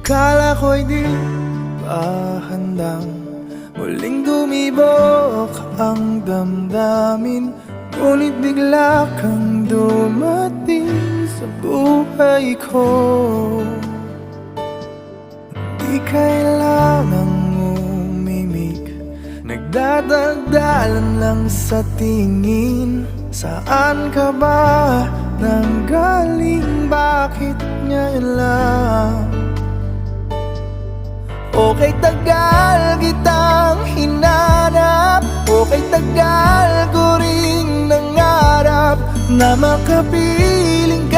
Kala ko'y di pa handang muling dumibok ang damdamin, ngunit bigla kang dumating sa buhay ko. Di kailangang umimik, nagdadaldalan lang sa tingin. Saan ka ba nanggaling? Bakit ngayon lang? Okay, tagal kitang hinanap, okay, tagal ko ring nangarap na makapiling